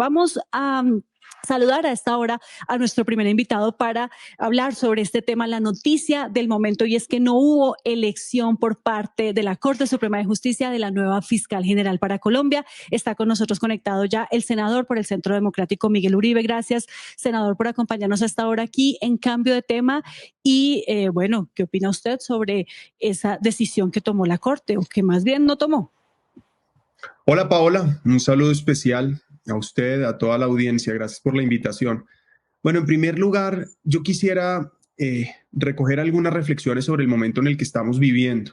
Vamos a saludar a esta hora a nuestro primer invitado para hablar sobre este tema, la noticia del momento, y es que no hubo elección por parte de la Corte Suprema de Justicia de la nueva fiscal general para Colombia. Está con nosotros conectado ya el senador por el Centro Democrático, Miguel Uribe. Gracias, senador, por acompañarnos a esta hora aquí en Cambio de Tema. Y bueno, ¿qué opina usted sobre esa decisión que tomó la Corte, o que más bien no tomó? Hola Paola, un saludo especial a usted, a toda la audiencia. Gracias por la invitación. Bueno, en primer lugar, yo quisiera recoger algunas reflexiones sobre el momento en el que estamos viviendo.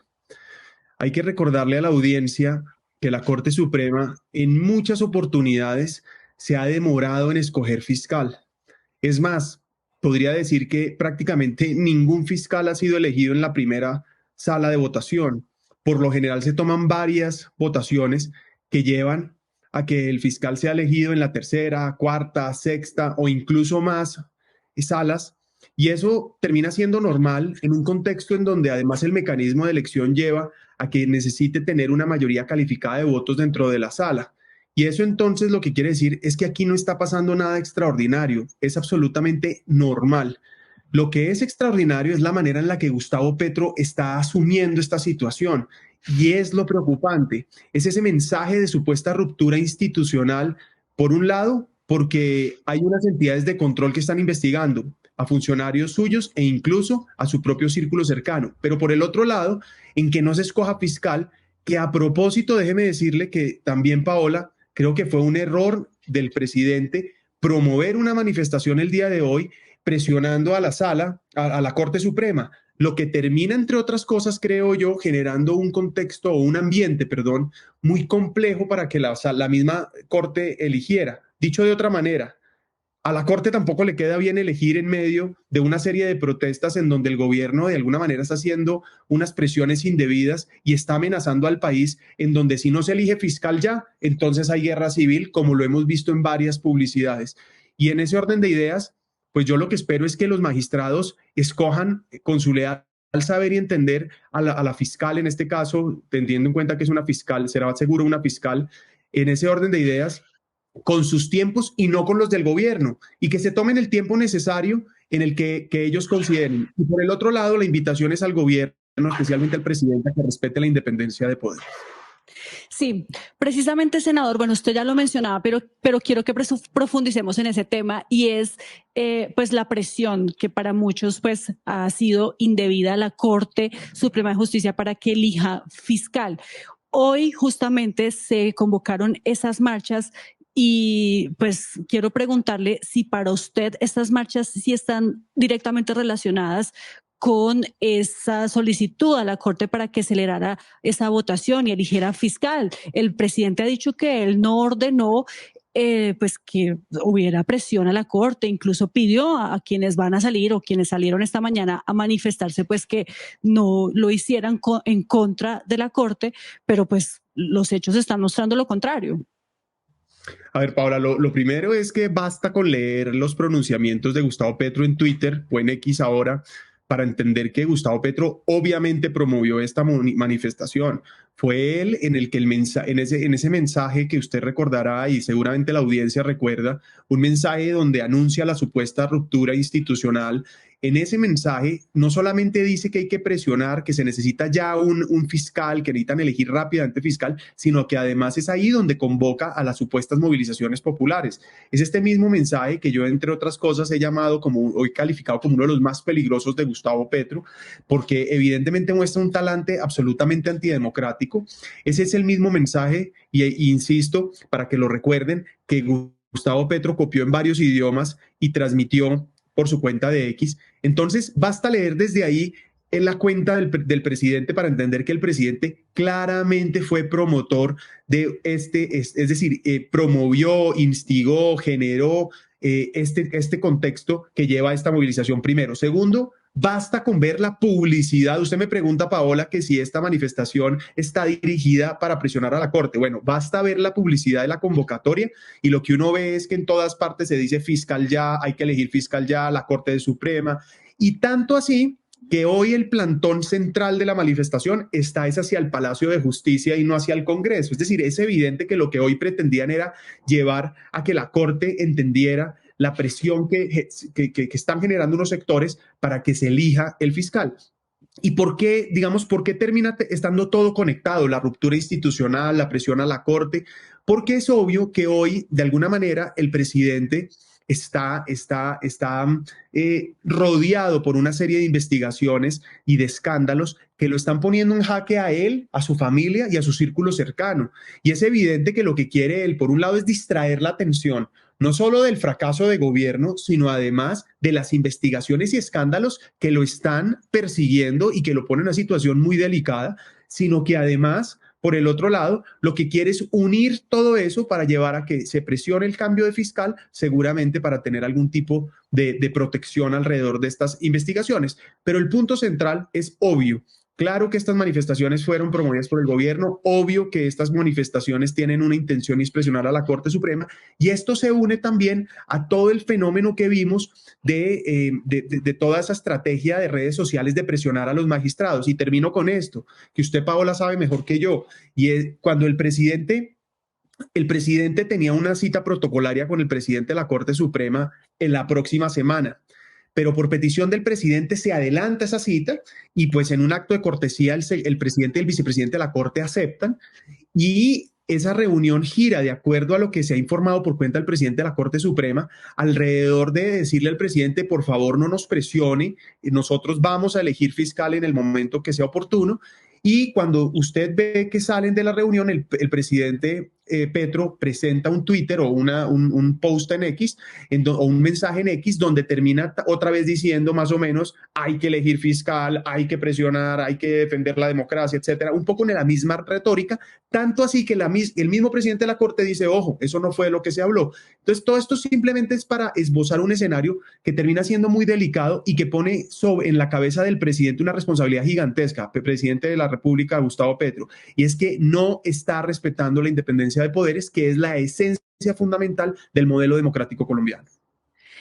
Hay que recordarle a la audiencia que la Corte Suprema en muchas oportunidades se ha demorado en escoger fiscal. Es más, podría decir que prácticamente ningún fiscal ha sido elegido en la primera sala de votación. Por lo general se toman varias votaciones que llevan a que el fiscal sea elegido en la tercera, cuarta, sexta o incluso más salas, y eso termina siendo normal en un contexto en donde además el mecanismo de elección lleva a que necesite tener una mayoría calificada de votos dentro de la sala. Y eso entonces lo que quiere decir es que aquí no está pasando nada extraordinario, es absolutamente normal. Lo que es extraordinario es la manera en la que Gustavo Petro está asumiendo esta situación. Y es lo preocupante, es ese mensaje de supuesta ruptura institucional, por un lado, porque hay unas entidades de control que están investigando a funcionarios suyos e incluso a su propio círculo cercano, pero por el otro lado, en que no se escoja fiscal, que a propósito, déjeme decirle que también, Paola, creo que fue un error del presidente promover una manifestación el día de hoy presionando a la sala, a la Corte Suprema, lo que termina, entre otras cosas, creo yo, generando un contexto o un ambiente, perdón, muy complejo para que la misma Corte eligiera. Dicho de otra manera, a la Corte tampoco le queda bien elegir en medio de una serie de protestas en donde el gobierno de alguna manera está haciendo unas presiones indebidas y está amenazando al país, en donde si no se elige fiscal ya, entonces hay guerra civil, como lo hemos visto en varias publicidades. Y en ese orden de ideas, pues yo lo que espero es que los magistrados escojan con su leal saber y entender a la fiscal, en este caso, teniendo en cuenta que es una fiscal, será seguro una fiscal, en ese orden de ideas, con sus tiempos y no con los del gobierno, y que se tomen el tiempo necesario en el que ellos consideren. Y por el otro lado, la invitación es al gobierno, especialmente al presidente, a que respete la independencia de poder. Sí, precisamente, senador, bueno, usted ya lo mencionaba, pero quiero que profundicemos en ese tema, y es pues la presión que para muchos pues ha sido indebida a la Corte Suprema de Justicia para que elija fiscal. Hoy justamente se convocaron esas marchas y pues quiero preguntarle si para usted estas marchas sí están directamente relacionadas con esa solicitud a la Corte para que acelerara esa votación y eligiera fiscal. El presidente ha dicho que él no ordenó pues que hubiera presión a la Corte, incluso pidió a quienes van a salir o quienes salieron esta mañana a manifestarse pues que no lo hicieran en contra de la Corte, pero pues los hechos están mostrando lo contrario. A ver, Paula, lo primero es que basta con leer los pronunciamientos de Gustavo Petro en Twitter o en X ahora para entender que Gustavo Petro obviamente promovió esta manifestación. Fue él en el que en ese mensaje que usted recordará y seguramente la audiencia recuerda, un mensaje donde anuncia la supuesta ruptura institucional. En ese mensaje no solamente dice que hay que presionar, que se necesita ya un fiscal, que necesitan elegir rápidamente fiscal, sino que además es ahí donde convoca a las supuestas movilizaciones populares. Es este mismo mensaje que yo, entre otras cosas, he llamado hoy calificado como uno de los más peligrosos de Gustavo Petro, porque evidentemente muestra un talante absolutamente antidemocrático. Ese es el mismo mensaje, y insisto, para que lo recuerden, que Gustavo Petro copió en varios idiomas y transmitió por su cuenta de X. Entonces, basta leer desde ahí en la cuenta del presidente para entender que el presidente claramente fue promotor de es decir, promovió, instigó, generó este contexto que lleva a esta movilización primero. Segundo, basta con ver la publicidad. Usted me pregunta, Paola, que si esta manifestación está dirigida para presionar a la Corte. Bueno, basta ver la publicidad de la convocatoria y lo que uno ve es que en todas partes se dice fiscal ya, hay que elegir fiscal ya, la Corte Suprema, y tanto así que hoy el plantón central de la manifestación es hacia el Palacio de Justicia y no hacia el Congreso. Es decir, es evidente que lo que hoy pretendían era llevar a que la Corte entendiera la presión que están generando unos sectores para que se elija el fiscal. ¿Y por qué, digamos, por qué termina estando todo conectado? La ruptura institucional, la presión a la Corte, porque es obvio que hoy, de alguna manera, el presidente está rodeado por una serie de investigaciones y de escándalos que lo están poniendo en jaque a él, a su familia y a su círculo cercano. Y es evidente que lo que quiere él, por un lado, es distraer la atención, no solo del fracaso de gobierno, sino además de las investigaciones y escándalos que lo están persiguiendo y que lo ponen en una situación muy delicada, sino que además, por el otro lado, lo que quiere es unir todo eso para llevar a que se presione el cambio de fiscal, seguramente para tener algún tipo de protección alrededor de estas investigaciones. Pero el punto central es obvio. Claro que estas manifestaciones fueron promovidas por el gobierno, obvio que estas manifestaciones tienen una intención y es presionar a la Corte Suprema, y esto se une también a todo el fenómeno que vimos de toda esa estrategia de redes sociales de presionar a los magistrados. Y termino con esto, que usted, Paola, sabe mejor que yo, y es cuando el presidente tenía una cita protocolaria con el presidente de la Corte Suprema en la próxima semana, pero por petición del presidente se adelanta esa cita y pues en un acto de cortesía el presidente y el vicepresidente de la Corte aceptan y esa reunión gira de acuerdo a lo que se ha informado por cuenta del presidente de la Corte Suprema alrededor de decirle al presidente, por favor no nos presione, nosotros vamos a elegir fiscal en el momento que sea oportuno. Y cuando usted ve que salen de la reunión, el presidente Petro presenta un Twitter o un post en X o un mensaje en X donde termina otra vez diciendo más o menos hay que elegir fiscal, hay que presionar, hay que defender la democracia, etcétera, un poco en la misma retórica, tanto así que el mismo presidente de la Corte dice, ojo, eso no fue lo que se habló. Entonces todo esto simplemente es para esbozar un escenario que termina siendo muy delicado y que pone en la cabeza del presidente una responsabilidad gigantesca, el presidente de la República, Gustavo Petro, y es que no está respetando la independencia de poderes, que es la esencia fundamental del modelo democrático colombiano.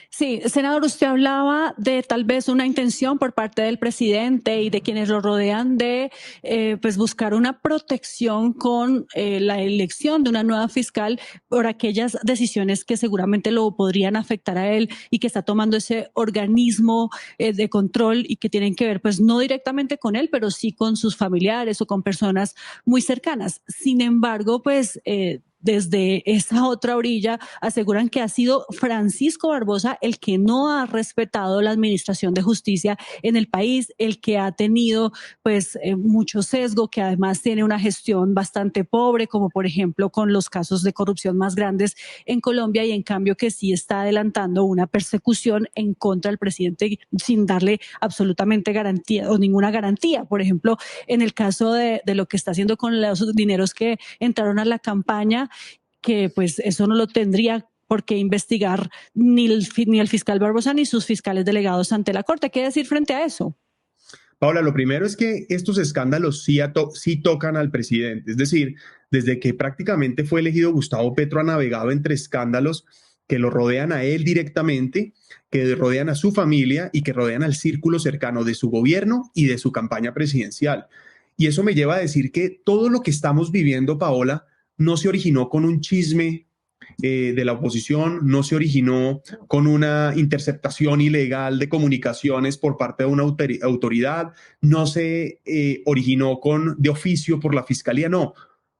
Sí, senador, usted hablaba de tal vez una intención por parte del presidente y de quienes lo rodean de pues buscar una protección con la elección de una nueva fiscal por aquellas decisiones que seguramente lo podrían afectar a él y que está tomando ese organismo de control y que tienen que ver pues no directamente con él, pero sí con sus familiares o con personas muy cercanas. Sin embargo, pues desde esa otra orilla aseguran que ha sido Francisco Barbosa el que no ha respetado la administración de justicia en el país, el que ha tenido pues mucho sesgo, que además tiene una gestión bastante pobre, como por ejemplo con los casos de corrupción más grandes en Colombia, y en cambio que sí está adelantando una persecución en contra del presidente sin darle absolutamente garantía o ninguna garantía. Por ejemplo, en el caso de lo que está haciendo con los dineros que entraron a la campaña, que pues eso no lo tendría por qué investigar ni el fiscal Barbosa ni sus fiscales delegados ante la Corte. ¿Qué decir frente a eso? Paola, lo primero es que estos escándalos sí tocan al presidente. Es decir, desde que prácticamente fue elegido, Gustavo Petro ha navegado entre escándalos que lo rodean a él directamente, que rodean a su familia y que rodean al círculo cercano de su gobierno y de su campaña presidencial. Y eso me lleva a decir que todo lo que estamos viviendo, Paola, no se originó con un chisme de la oposición, no se originó con una interceptación ilegal de comunicaciones por parte de una autoridad, no se originó de oficio por la fiscalía, no.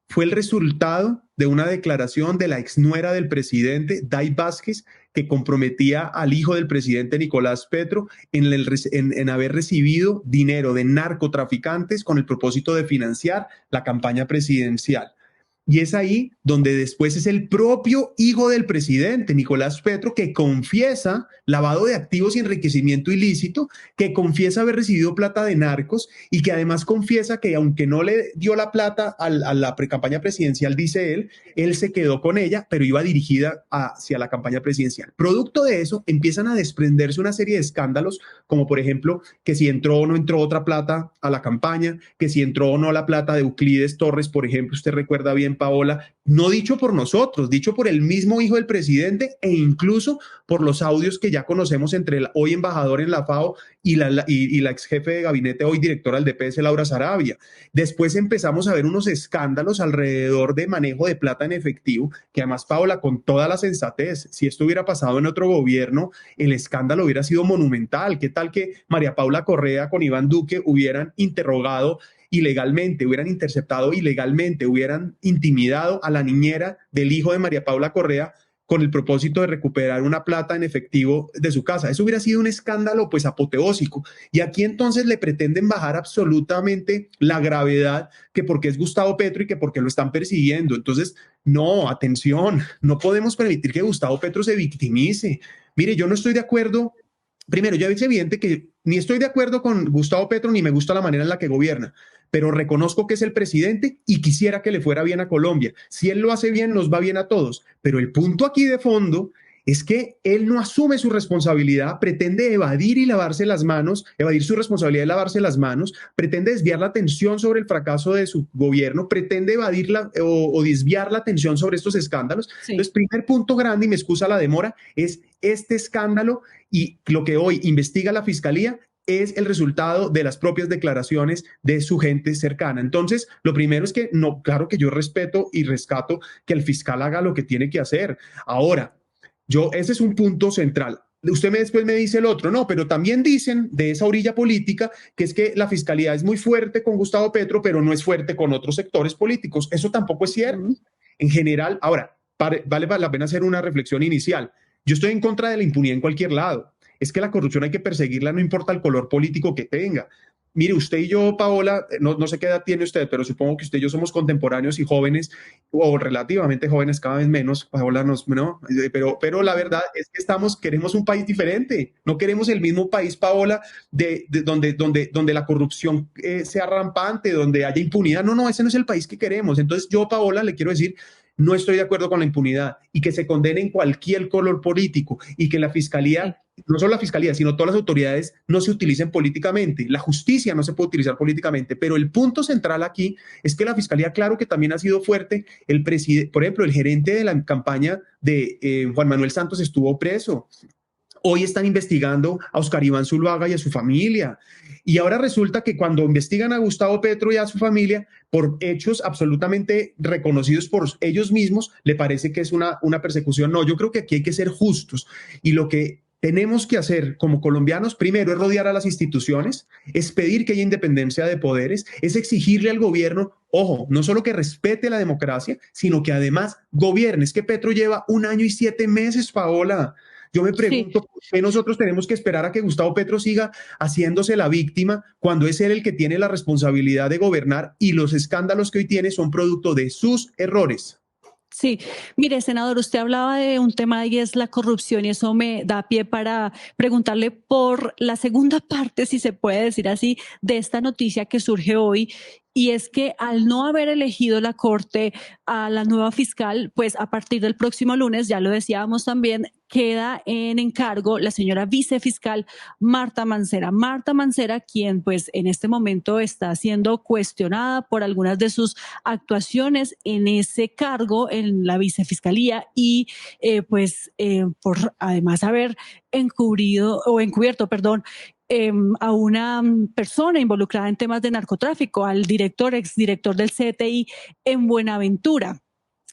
Fue el resultado de una declaración de la exnuera del presidente, Day Vázquez, que comprometía al hijo del presidente Nicolás Petro en haber recibido dinero de narcotraficantes con el propósito de financiar la campaña presidencial. Y es ahí donde después es el propio hijo del presidente, Nicolás Petro, que confiesa lavado de activos y enriquecimiento ilícito, que confiesa haber recibido plata de narcos y que además confiesa que aunque no le dio la plata a la campaña presidencial, dice él se quedó con ella, pero iba dirigida hacia la campaña presidencial. Producto de eso empiezan a desprenderse una serie de escándalos, como por ejemplo que si entró o no entró otra plata a la campaña, que si entró o no la plata de Euclides Torres, por ejemplo, usted recuerda bien, también, Paola, no dicho por nosotros, dicho por el mismo hijo del presidente e incluso por los audios que ya conocemos entre el hoy embajador en la FAO y la ex jefe de gabinete, hoy directora del DPS, Laura Sarabia. Después empezamos a ver unos escándalos alrededor de manejo de plata en efectivo, que además, Paola, con toda la sensatez, si esto hubiera pasado en otro gobierno, el escándalo hubiera sido monumental. ¿Qué tal que María Paula Correa con Iván Duque hubieran interrogado ilegalmente, hubieran interceptado ilegalmente, hubieran intimidado a la niñera del hijo de María Paula Correa con el propósito de recuperar una plata en efectivo de su casa? Eso hubiera sido un escándalo pues apoteósico. Y aquí entonces le pretenden bajar absolutamente la gravedad, que porque es Gustavo Petro y que porque lo están persiguiendo. Entonces, no, atención, no podemos permitir que Gustavo Petro se victimice. Mire, yo no estoy de acuerdo. Primero, ya es evidente que ni estoy de acuerdo con Gustavo Petro ni me gusta la manera en la que gobierna, pero reconozco que es el presidente y quisiera que le fuera bien a Colombia. Si él lo hace bien, nos va bien a todos. Pero el punto aquí de fondo es que él no asume su responsabilidad, pretende evadir y lavarse las manos, evadir su responsabilidad de lavarse las manos, pretende desviar la atención sobre el fracaso de su gobierno, pretende evadirla o desviar la atención sobre estos escándalos. Sí. Entonces, primer punto grande, y me excusa la demora, es este escándalo y lo que hoy investiga la Fiscalía es el resultado de las propias declaraciones de su gente cercana. Entonces, lo primero es que, no, claro que yo respeto y rescato que el fiscal haga lo que tiene que hacer. Ahora, ese es un punto central. Usted después me dice el otro, no, pero también dicen de esa orilla política que es que la fiscalía es muy fuerte con Gustavo Petro, pero no es fuerte con otros sectores políticos. Eso tampoco es cierto. En general, ahora, vale la pena hacer una reflexión inicial. Yo estoy en contra de la impunidad en cualquier lado. Es que la corrupción hay que perseguirla, no importa el color político que tenga. Mire, usted y yo, Paola, no sé qué edad tiene usted, pero supongo que usted y yo somos contemporáneos y jóvenes, o relativamente jóvenes, cada vez menos. Paola, ¿no? Pero la verdad es que queremos un país diferente. No queremos el mismo país, Paola, donde la corrupción sea rampante, donde haya impunidad. No, ese no es el país que queremos. Entonces yo, Paola, le quiero decir, no estoy de acuerdo con la impunidad y que se condene en cualquier color político y que la fiscalía, no solo la fiscalía, sino todas las autoridades no se utilicen políticamente. La justicia no se puede utilizar políticamente, pero el punto central aquí es que la fiscalía, claro que también ha sido fuerte. El presidente, por ejemplo, el gerente de la campaña de Juan Manuel Santos estuvo preso. Hoy están investigando a Oscar Iván Zuluaga y a su familia. Y ahora resulta que cuando investigan a Gustavo Petro y a su familia por hechos absolutamente reconocidos por ellos mismos, le parece que es una persecución. No, yo creo que aquí hay que ser justos. Y lo que tenemos que hacer como colombianos, primero, es rodear a las instituciones, es pedir que haya independencia de poderes, es exigirle al gobierno, ojo, no solo que respete la democracia, sino que además gobierne. Es que Petro lleva 1 año y 7 meses, Paola. Yo me pregunto, ¿por qué nosotros tenemos que esperar a que Gustavo Petro siga haciéndose la víctima cuando es él el que tiene la responsabilidad de gobernar y los escándalos que hoy tiene son producto de sus errores? Sí, mire, senador, usted hablaba de un tema y es la corrupción y eso me da pie para preguntarle por la segunda parte, si se puede decir así, de esta noticia que surge hoy. Y es que al no haber elegido la Corte a la nueva fiscal, pues a partir del próximo lunes, ya lo decíamos también, queda en encargo la señora vicefiscal Marta Mancera. Marta Mancera, quien pues en este momento está siendo cuestionada por algunas de sus actuaciones en ese cargo en la vicefiscalía y por además haber encubierto, a una persona involucrada en temas de narcotráfico, al exdirector del CTI en Buenaventura.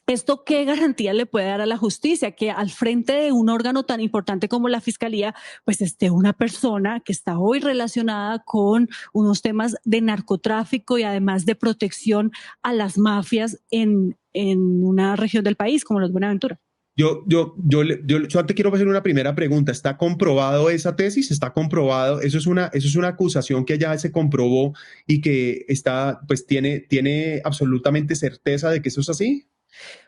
¿Esto qué garantía le puede dar a la justicia? Que al frente de un órgano tan importante como la Fiscalía, pues esté una persona que está hoy relacionada con unos temas de narcotráfico y además de protección a las mafias en una región del país como los Buenaventura. Yo antes quiero hacer una primera pregunta. ¿Está comprobado esa tesis? ¿Está comprobado? Eso es una acusación que ya se comprobó y que tiene absolutamente certeza de que eso es así.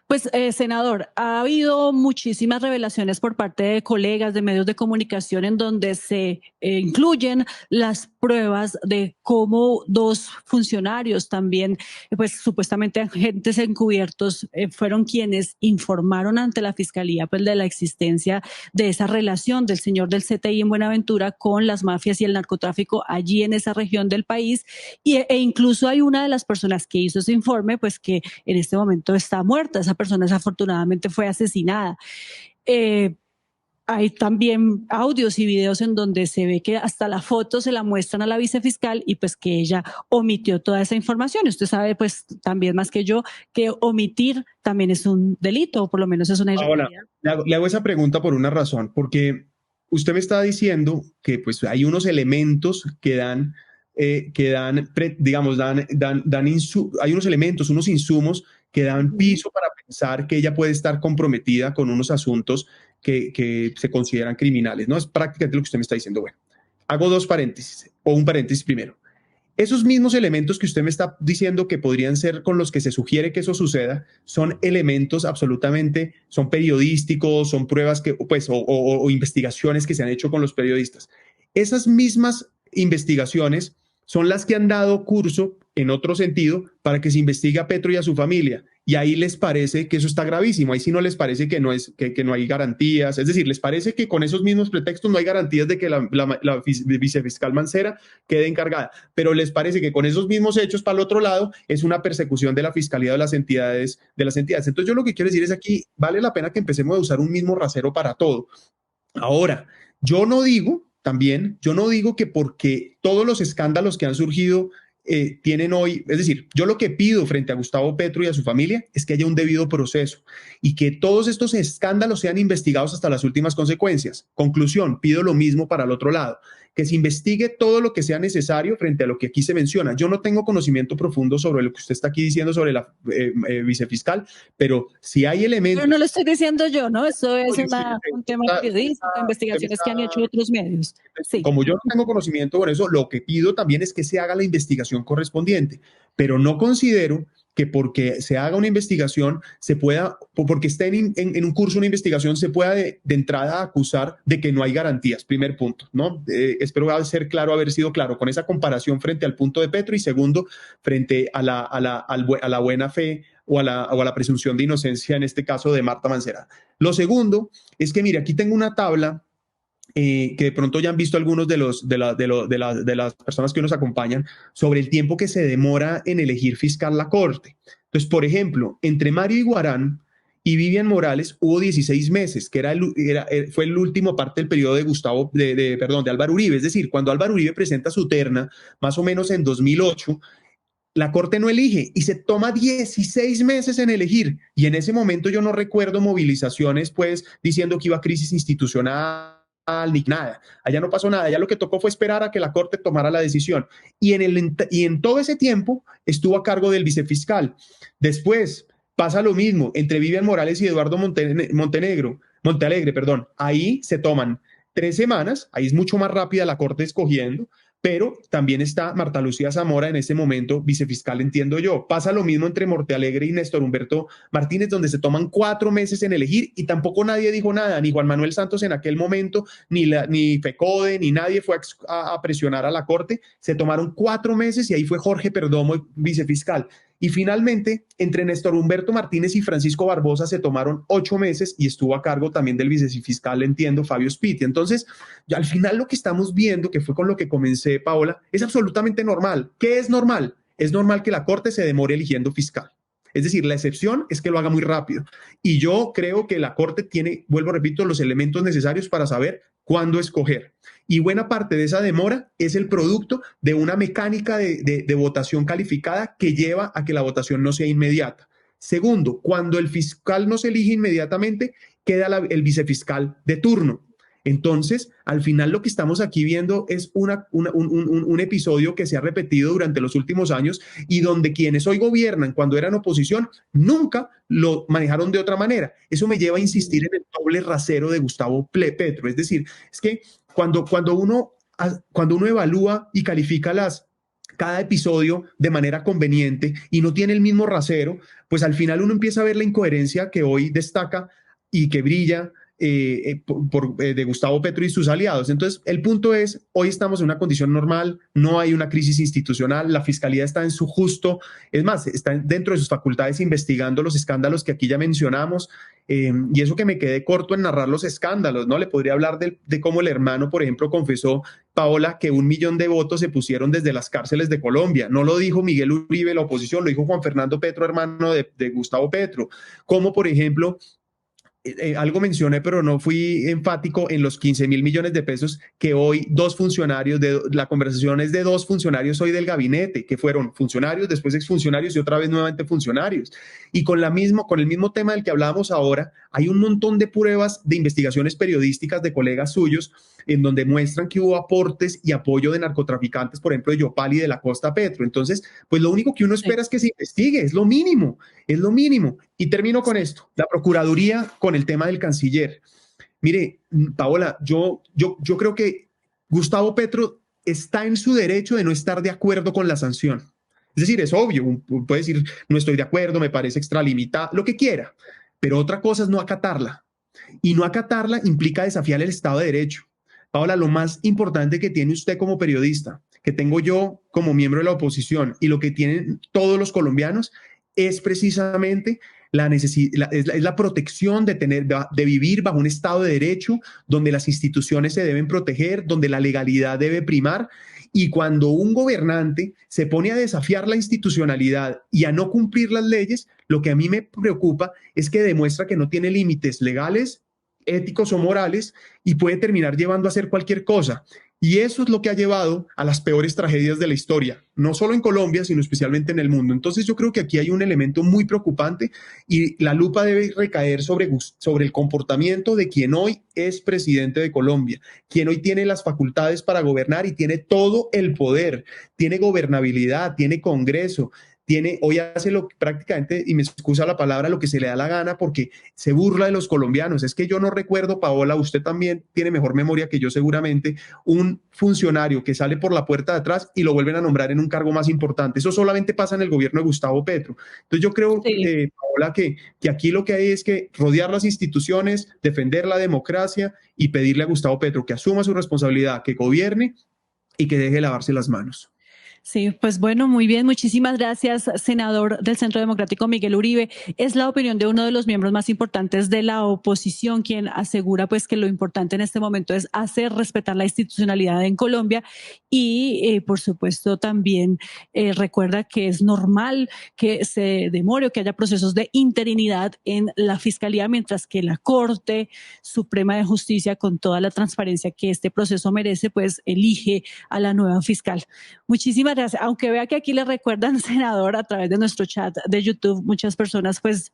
Pues, senador, ha habido muchísimas revelaciones por parte de colegas de medios de comunicación en donde se incluyen las pruebas de cómo dos funcionarios también, pues supuestamente agentes encubiertos, fueron quienes informaron ante la fiscalía pues de la existencia de esa relación del señor del CTI en Buenaventura con las mafias y el narcotráfico allí en esa región del país. E incluso hay una de las personas que hizo ese informe, pues que en este momento está muerta. Esa persona desafortunadamente fue asesinada. Eh, Hay también audios y videos en donde se ve que hasta la foto se la muestran a la vicefiscal y pues que ella omitió toda esa información. Usted sabe pues también más que yo que omitir también es un delito, o por lo menos es una Ahora, irregularidad. le hago esa pregunta por una razón, porque usted me está diciendo que pues hay unos elementos digamos, hay unos elementos, unos insumos que dan piso para pensar que ella puede estar comprometida con unos asuntos que se consideran criminales, ¿no? Es prácticamente lo que usted me está diciendo. Bueno, hago dos paréntesis, o un paréntesis primero. Esos mismos elementos que usted me está diciendo que podrían ser con los que se sugiere que eso suceda, son elementos absolutamente, son periodísticos, son pruebas que, pues, o investigaciones que se han hecho con los periodistas. Esas mismas investigaciones son las que han dado curso, en otro sentido, para que se investigue a Petro y a su familia. Y ahí les parece que eso está gravísimo. Ahí sí no les parece que no hay garantías. Es decir, les parece que con esos mismos pretextos no hay garantías de que la vicefiscal Mancera quede encargada. Pero les parece que con esos mismos hechos, para el otro lado, es una persecución de la fiscalía de las entidades. Entonces, yo lo que quiero decir es aquí, vale la pena que empecemos a usar un mismo rasero para todo. Ahora, yo no digo que porque todos los escándalos que han surgido tienen hoy, es decir, yo lo que pido frente a Gustavo Petro y a su familia es que haya un debido proceso y que todos estos escándalos sean investigados hasta las últimas consecuencias. Conclusión, pido lo mismo para el otro lado, que se investigue todo lo que sea necesario frente a lo que aquí se menciona. Yo no tengo conocimiento profundo sobre lo que usted está aquí diciendo sobre la vicefiscal, pero si hay elementos... Pero no lo estoy diciendo yo, ¿no? Eso es un tema periodístico, investigaciones que han hecho otros medios. Sí. Como yo no tengo conocimiento por eso, lo que pido también es que se haga la investigación correspondiente, pero no considero que porque se haga una investigación se pueda, porque esté en un curso una investigación, se pueda de entrada acusar de que no hay garantías. Primer punto, ¿no? Espero haber sido claro con esa comparación frente al punto de Petro y segundo, frente a la buena fe o a la presunción de inocencia, en este caso de Marta Mancera. Lo segundo es que, mire, aquí tengo una tabla que de pronto ya han visto algunos de las personas que nos acompañan sobre el tiempo que se demora en elegir fiscal la Corte. Entonces, por ejemplo, entre Mario Iguarán y Vivian Morales hubo 16 meses, que fue la última parte del periodo de Álvaro Uribe. Es decir, cuando Álvaro Uribe presenta su terna, más o menos en 2008, la Corte no elige y se toma 16 meses en elegir. Y en ese momento yo no recuerdo movilizaciones, pues, diciendo que iba a crisis institucional ni nada. Allá no pasó nada. Allá lo que tocó fue esperar a que la Corte tomara la decisión. Y en todo ese tiempo estuvo a cargo del vicefiscal. Después pasa lo mismo entre Vivian Morales y Eduardo Montealegre, perdón. Ahí se toman 3 semanas. Ahí es mucho más rápida la Corte escogiendo. Pero también está Marta Lucía Zamora en ese momento, vicefiscal, entiendo yo. Pasa lo mismo entre Montealegre y Néstor Humberto Martínez, donde se toman 4 meses en elegir y tampoco nadie dijo nada, ni Juan Manuel Santos en aquel momento, ni FECODE, ni nadie fue a presionar a la Corte. Se tomaron 4 meses y ahí fue Jorge Perdomo, vicefiscal. Y finalmente, entre Néstor Humberto Martínez y Francisco Barbosa se tomaron 8 meses y estuvo a cargo también del vicefiscal, entiendo, Fabio Spiti. Entonces, al final lo que estamos viendo, que fue con lo que comencé, Paola, es absolutamente normal. ¿Qué es normal? Es normal que la Corte se demore eligiendo fiscal. Es decir, la excepción es que lo haga muy rápido. Y yo creo que la Corte tiene, vuelvo, repito, los elementos necesarios para saber cuándo escoger. Y buena parte de esa demora es el producto de una mecánica de votación calificada que lleva a que la votación no sea inmediata. Segundo, cuando el fiscal no se elige inmediatamente, queda el vicefiscal de turno. Entonces, al final lo que estamos aquí viendo es un episodio que se ha repetido durante los últimos años y donde quienes hoy gobiernan cuando eran oposición nunca lo manejaron de otra manera. Eso me lleva a insistir en el doble rasero de Gustavo Petro. Es decir, es que cuando uno evalúa y califica cada episodio de manera conveniente y no tiene el mismo rasero, pues al final uno empieza a ver la incoherencia que hoy destaca y que brilla de Gustavo Petro y sus aliados. Entonces, el punto es, hoy estamos en una condición normal, no hay una crisis institucional, la Fiscalía está en su justo, es más, está dentro de sus facultades investigando los escándalos que aquí ya mencionamos, y eso que me quedé corto en narrar los escándalos, ¿no? Le podría hablar de cómo el hermano, por ejemplo, confesó, Paola, que 1 millón de votos se pusieron desde las cárceles de Colombia. No lo dijo Miguel Uribe, la oposición, lo dijo Juan Fernando Petro, hermano de Gustavo Petro. Como, por ejemplo, algo mencioné, pero no fui enfático en los 15.000 millones de pesos que hoy dos funcionarios, la conversación es de dos funcionarios hoy del gabinete, que fueron funcionarios, después exfuncionarios y otra vez nuevamente funcionarios. Y con el mismo tema del que hablábamos ahora, hay un montón de pruebas de investigaciones periodísticas de colegas suyos en donde muestran que hubo aportes y apoyo de narcotraficantes, por ejemplo, de Yopal y de la Costa Petro. Entonces, pues lo único que uno espera es que se investigue, es lo mínimo, es lo mínimo. Y termino con esto, la Procuraduría con el tema del canciller. Mire, Paola, yo creo que Gustavo Petro está en su derecho de no estar de acuerdo con la sanción. Es decir, es obvio, puede decir, no estoy de acuerdo, me parece extralimitada, lo que quiera, pero otra cosa es no acatarla. Y no acatarla implica desafiar el Estado de Derecho. Paola, lo más importante que tiene usted como periodista, que tengo yo como miembro de la oposición y lo que tienen todos los colombianos es precisamente es la protección de vivir bajo un Estado de Derecho donde las instituciones se deben proteger, donde la legalidad debe primar. Y cuando un gobernante se pone a desafiar la institucionalidad y a no cumplir las leyes, lo que a mí me preocupa es que demuestra que no tiene límites legales, éticos o morales y puede terminar llevando a hacer cualquier cosa. Y eso es lo que ha llevado a las peores tragedias de la historia, no solo en Colombia, sino especialmente en el mundo. Entonces yo creo que aquí hay un elemento muy preocupante y la lupa debe recaer sobre el comportamiento de quien hoy es presidente de Colombia, quien hoy tiene las facultades para gobernar y tiene todo el poder, tiene gobernabilidad, tiene Congreso, hoy hace prácticamente, y me excusa la palabra, lo que se le da la gana porque se burla de los colombianos. Es que yo no recuerdo, Paola, usted también tiene mejor memoria que yo seguramente, un funcionario que sale por la puerta de atrás y lo vuelven a nombrar en un cargo más importante. Eso solamente pasa en el gobierno de Gustavo Petro. Entonces yo creo, sí, Paola, que aquí lo que hay es que rodear las instituciones, defender la democracia y pedirle a Gustavo Petro que asuma su responsabilidad, que gobierne y que deje de lavarse las manos. Sí, pues bueno, muy bien. Muchísimas gracias, senador del Centro Democrático Miguel Uribe. Es la opinión de uno de los miembros más importantes de la oposición, quien asegura pues que lo importante en este momento es hacer respetar la institucionalidad en Colombia y por supuesto también recuerda que es normal que se demore o que haya procesos de interinidad en la Fiscalía, mientras que la Corte Suprema de Justicia, con toda la transparencia que este proceso merece, pues elige a la nueva fiscal. Muchísimas gracias. Aunque vea que aquí le recuerdan, senador, a través de nuestro chat de YouTube, muchas personas pues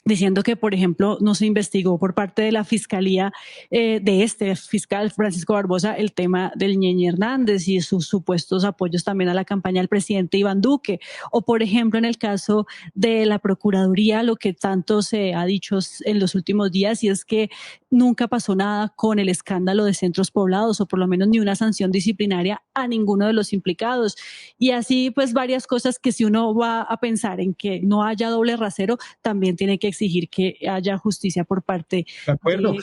diciendo que, por ejemplo, no se investigó por parte de la Fiscalía de este fiscal Francisco Barbosa el tema del Ñeñe Hernández y sus supuestos apoyos también a la campaña del presidente Iván Duque. O, por ejemplo, en el caso de la Procuraduría, lo que tanto se ha dicho en los últimos días, y es que nunca pasó nada con el escándalo de centros poblados, o por lo menos ni una sanción disciplinaria a ninguno de los implicados. Y así, pues, varias cosas que si uno va a pensar en que no haya doble rasero, también tiene que exigir que haya justicia por parte de acuerdo, de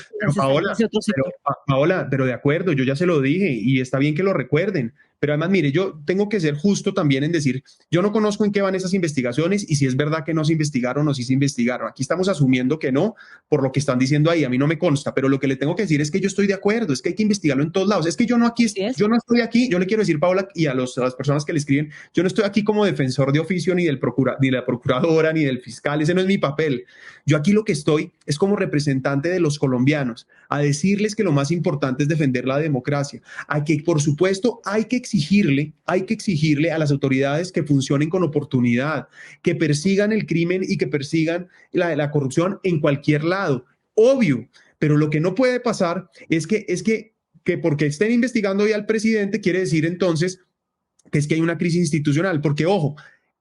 Paola, pero de acuerdo, yo ya se lo dije y está bien que lo recuerden. Pero además, mire, yo tengo que ser justo también en decir, yo no conozco en qué van esas investigaciones y si es verdad que no se investigaron o si se investigaron. Aquí estamos asumiendo que no, por lo que están diciendo ahí. A mí no me consta, pero lo que le tengo que decir es que yo estoy de acuerdo, es que hay que investigarlo en todos lados. Es que yo no estoy aquí, yo le quiero decir, Paola, y a las personas que le escriben, yo no estoy aquí como defensor de oficio ni de la procuradora ni del fiscal, ese no es mi papel. Yo aquí lo que estoy es como representante de los colombianos, a decirles que lo más importante es defender la democracia, a que por supuesto hay que exigirle a las autoridades que funcionen con oportunidad, que persigan el crimen y que persigan la corrupción en cualquier lado, obvio, pero lo que no puede pasar es que porque estén investigando ya al presidente quiere decir entonces que es que hay una crisis institucional, porque ojo,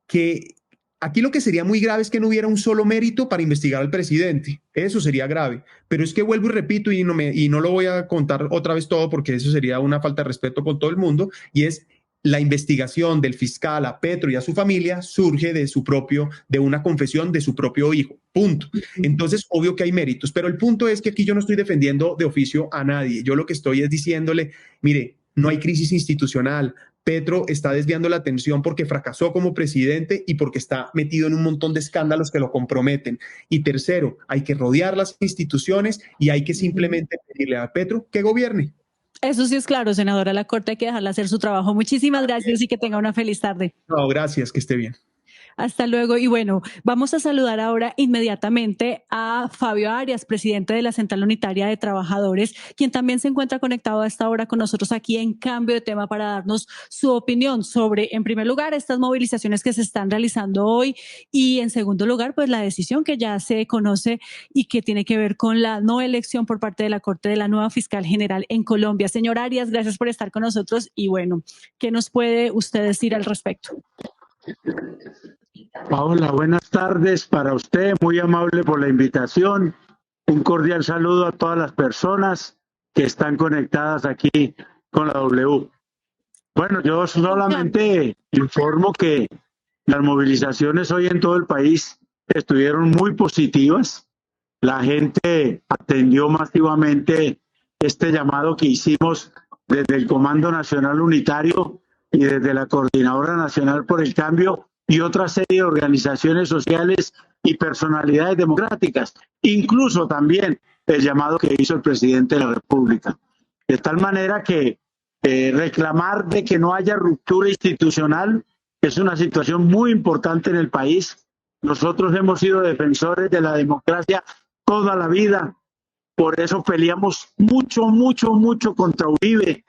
que aquí lo que sería muy grave es que no hubiera un solo mérito para investigar al presidente. Eso sería grave. Pero es que vuelvo y repito, y no lo voy a contar otra vez todo porque eso sería una falta de respeto con todo el mundo, y es la investigación del fiscal a Petro y a su familia surge de una confesión de su propio hijo. Punto. Entonces, obvio que hay méritos, pero el punto es que aquí yo no estoy defendiendo de oficio a nadie. Yo lo que estoy es diciéndole, mire, no hay crisis institucional. Petro está desviando la atención porque fracasó como presidente y porque está metido en un montón de escándalos que lo comprometen. Y tercero, hay que rodear las instituciones y hay que simplemente pedirle a Petro que gobierne. Eso sí es claro, senadora. La Corte hay que dejarla hacer su trabajo. Muchísimas gracias y que tenga una feliz tarde. No, gracias, que esté bien. Hasta luego. Y bueno, vamos a saludar ahora inmediatamente a Fabio Arias, presidente de la Central Unitaria de Trabajadores, quien también se encuentra conectado a esta hora con nosotros aquí en Cambio de Tema para darnos su opinión sobre, en primer lugar, estas movilizaciones que se están realizando hoy y, en segundo lugar, pues la decisión que ya se conoce y que tiene que ver con la no elección por parte de la Corte de la nueva fiscal general en Colombia. Señor Arias, gracias por estar con nosotros y bueno, ¿qué nos puede usted decir al respecto? Paola, buenas tardes para usted, muy amable por la invitación. Un cordial saludo a todas las personas que están conectadas aquí con la W. Bueno, yo solamente informo que las movilizaciones hoy en todo el país estuvieron muy positivas. La gente atendió masivamente este llamado que hicimos desde el Comando Nacional Unitario y desde la Coordinadora Nacional por el Cambio y otra serie de organizaciones sociales y personalidades democráticas, incluso también el llamado que hizo el presidente de la República. De tal manera que reclamar de que no haya ruptura institucional es una situación muy importante en el país. Nosotros hemos sido defensores de la democracia toda la vida, por eso peleamos mucho contra Uribe,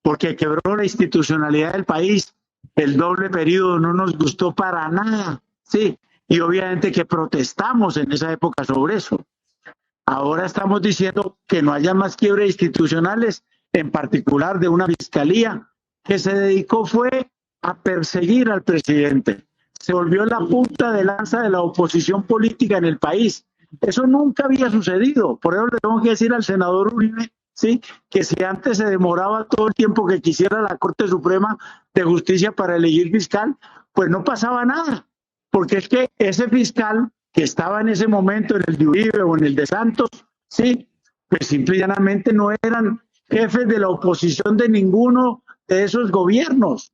porque quebró la institucionalidad del país. El doble periodo no nos gustó para nada, sí, y obviamente que protestamos en esa época sobre eso. Ahora estamos diciendo que no haya más quiebres institucionales, en particular de una fiscalía que se dedicó fue a perseguir al presidente. Se volvió la punta de lanza de la oposición política en el país. Eso nunca había sucedido. Por eso le tengo que decir al senador Uribe, sí, que si antes se demoraba todo el tiempo que quisiera la Corte Suprema de Justicia para elegir fiscal, pues no pasaba nada, porque es que ese fiscal que estaba en ese momento en el de Uribe o en el de Santos, sí, pues simple y llanamente no eran jefes de la oposición de ninguno de esos gobiernos,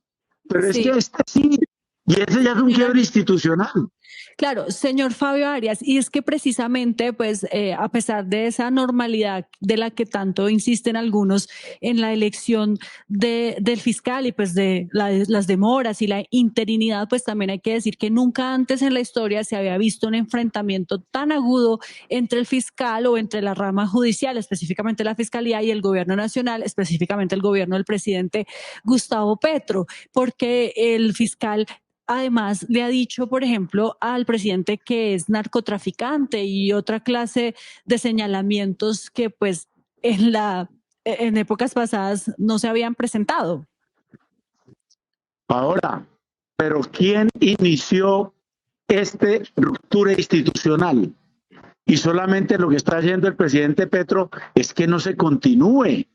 pero es que este sí, y ese ya es un quiebre institucional. Claro, señor Fabio Arias, y es que precisamente, pues, a pesar de esa normalidad de la que tanto insisten algunos en la elección del fiscal y pues de las demoras y la interinidad, pues también hay que decir que nunca antes en la historia se había visto un enfrentamiento tan agudo entre el fiscal o entre la rama judicial, específicamente la fiscalía y el gobierno nacional, específicamente el gobierno del presidente Gustavo Petro, porque el fiscal además le ha dicho, por ejemplo, al presidente que es narcotraficante y otra clase de señalamientos que pues en épocas pasadas no se habían presentado. Ahora, pero ¿quién inició esta ruptura institucional? Y solamente lo que está haciendo el presidente Petro es que no se continúe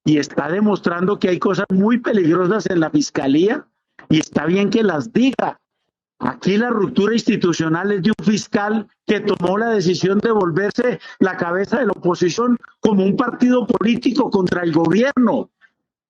y está demostrando que hay cosas muy peligrosas en la fiscalía y está bien que las diga. Aquí la ruptura institucional es de un fiscal que tomó la decisión de volverse la cabeza de la oposición como un partido político contra el gobierno.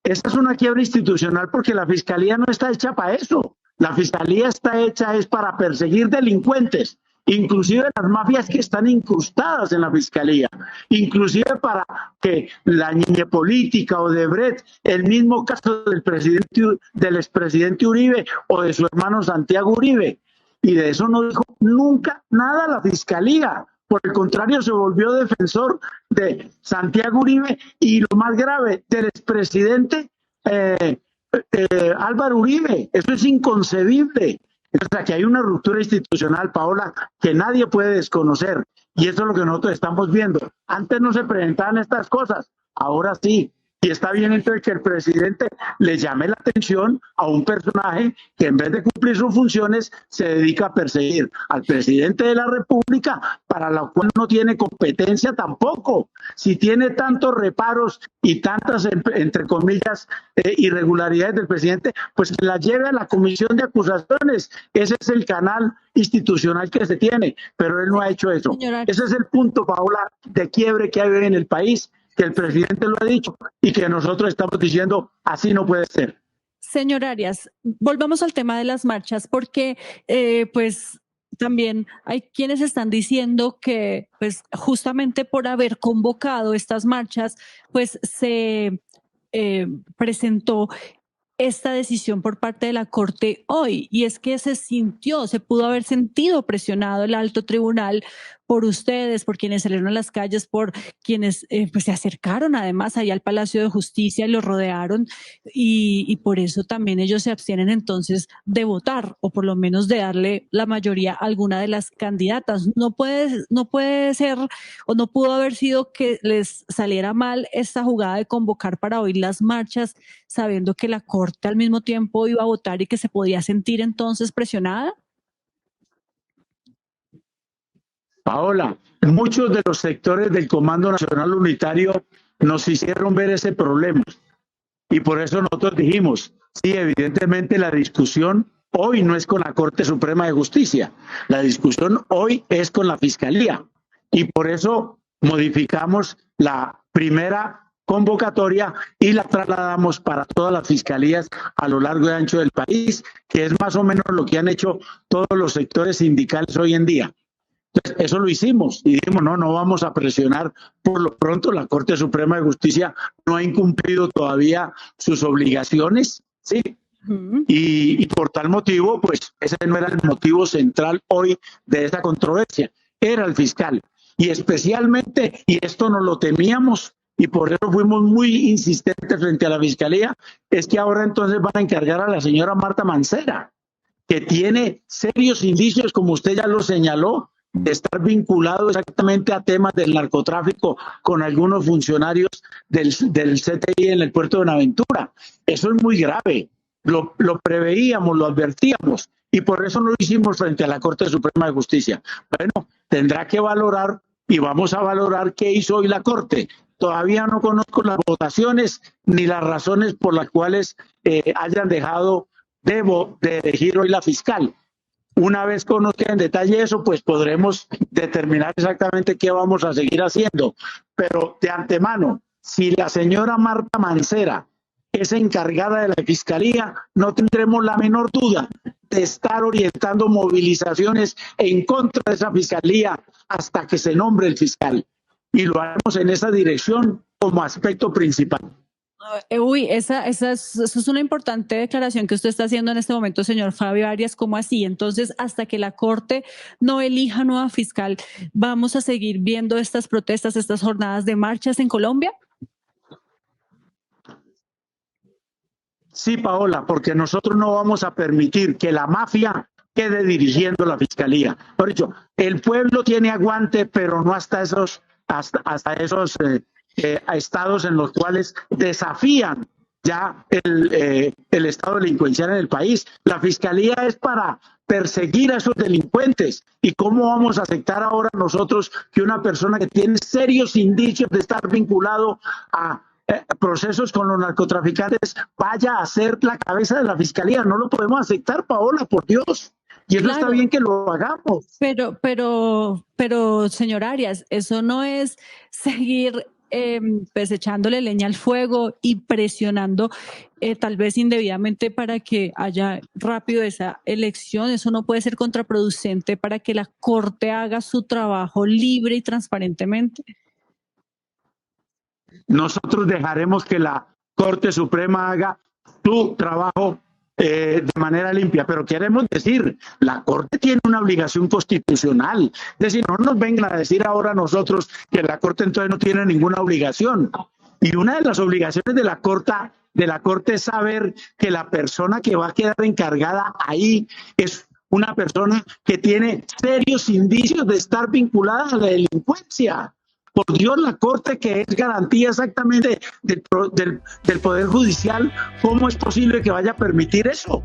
Esta es una quiebra institucional porque la fiscalía no está hecha para eso. La fiscalía está hecha es para perseguir delincuentes, inclusive las mafias que están incrustadas en la fiscalía, inclusive para que la niña política o de Odebrecht, el mismo caso del expresidente Uribe o de su hermano Santiago Uribe, y de eso no dijo nunca nada la fiscalía. Por el contrario, se volvió defensor de Santiago Uribe y, lo más grave, del expresidente Álvaro Uribe. Eso es inconcebible. O sea, que hay una ruptura institucional, Paola, que nadie puede desconocer. Y eso es lo que nosotros estamos viendo. Antes no se presentaban estas cosas, ahora sí. Y está bien entonces que el presidente le llame la atención a un personaje que en vez de cumplir sus funciones se dedica a perseguir al presidente de la República, para lo cual no tiene competencia tampoco. Si tiene tantos reparos y tantas, entre comillas, irregularidades del presidente, pues que la lleve a la comisión de acusaciones. Ese es el canal institucional que se tiene, pero él no ha hecho eso. Ese es el punto, Paola, de quiebre que hay hoy en el país, que el presidente lo ha dicho y que nosotros estamos diciendo así no puede ser. Señor Arias, volvamos al tema de las marchas, porque pues también hay quienes están diciendo que pues justamente por haber convocado estas marchas, pues se presentó esta decisión por parte de la Corte hoy, y es que se pudo haber sentido presionado el alto tribunal por ustedes, por quienes salieron a las calles, por quienes pues se acercaron además ahí al Palacio de Justicia y lo rodearon, y por eso también ellos se abstienen entonces de votar, o por lo menos de darle la mayoría a alguna de las candidatas. No puede ser, o no pudo haber sido que les saliera mal esta jugada de convocar para hoy las marchas, sabiendo que la Corte al mismo tiempo iba a votar y que se podía sentir entonces presionada. Paola, muchos de los sectores del Comando Nacional Unitario nos hicieron ver ese problema y por eso nosotros dijimos, sí, evidentemente la discusión hoy no es con la Corte Suprema de Justicia, la discusión hoy es con la Fiscalía y por eso modificamos la primera convocatoria y la trasladamos para todas las fiscalías a lo largo y ancho del país, que es más o menos lo que han hecho todos los sectores sindicales hoy en día. Entonces, eso lo hicimos y dijimos, no vamos a presionar. Por lo pronto, la Corte Suprema de Justicia no ha incumplido todavía sus obligaciones, ¿sí? Y por tal motivo, pues ese no era el motivo central hoy de esta controversia, era el fiscal. Y especialmente, y esto no lo temíamos, y por eso fuimos muy insistentes frente a la Fiscalía, es que ahora entonces van a encargar a la señora Marta Mancera, que tiene serios indicios, como usted ya lo señaló, de estar vinculado exactamente a temas del narcotráfico con algunos funcionarios del CTI en el puerto de Buenaventura. Eso es muy grave. Lo preveíamos, lo advertíamos y por eso no lo hicimos frente a la Corte Suprema de Justicia. Bueno, tendrá que valorar y vamos a valorar qué hizo hoy la Corte. Todavía no conozco las votaciones ni las razones por las cuales hayan dejado de elegir hoy la fiscal. Una vez conozca en detalle eso, pues podremos determinar exactamente qué vamos a seguir haciendo. Pero de antemano, si la señora Marta Mancera es encargada de la Fiscalía, no tendremos la menor duda de estar orientando movilizaciones en contra de esa Fiscalía hasta que se nombre el fiscal. Y lo haremos en esa dirección como aspecto principal. Esa es una importante declaración que usted está haciendo en este momento, señor Fabio Arias. ¿Cómo así? Entonces, hasta que la Corte no elija nueva fiscal, ¿vamos a seguir viendo estas protestas, estas jornadas de marchas en Colombia? Sí, Paola, porque nosotros no vamos a permitir que la mafia quede dirigiendo la Fiscalía. Por dicho, el pueblo tiene aguante, pero no hasta esos estados en los cuales desafían ya el estado delincuencial en el país. La Fiscalía es para perseguir a esos delincuentes. ¿Y cómo vamos a aceptar ahora nosotros que una persona que tiene serios indicios de estar vinculado a procesos con los narcotraficantes vaya a ser la cabeza de la Fiscalía? No lo podemos aceptar, Paola, por Dios. Y eso está bien que lo hagamos. Pero, señor Arias, eso no es seguir pues echándole leña al fuego y presionando tal vez indebidamente para que haya rápido esa elección. Eso no puede ser contraproducente para que la Corte haga su trabajo libre y transparentemente. Nosotros dejaremos que la Corte Suprema haga su trabajo de manera limpia, pero queremos decir, la Corte tiene una obligación constitucional. Es decir, no nos vengan a decir ahora nosotros que la Corte entonces no tiene ninguna obligación. Y una de las obligaciones de la Corte es saber que la persona que va a quedar encargada ahí es una persona que tiene serios indicios de estar vinculada a la delincuencia. Por Dios, la Corte, que es garantía exactamente del Poder Judicial, ¿cómo es posible que vaya a permitir eso?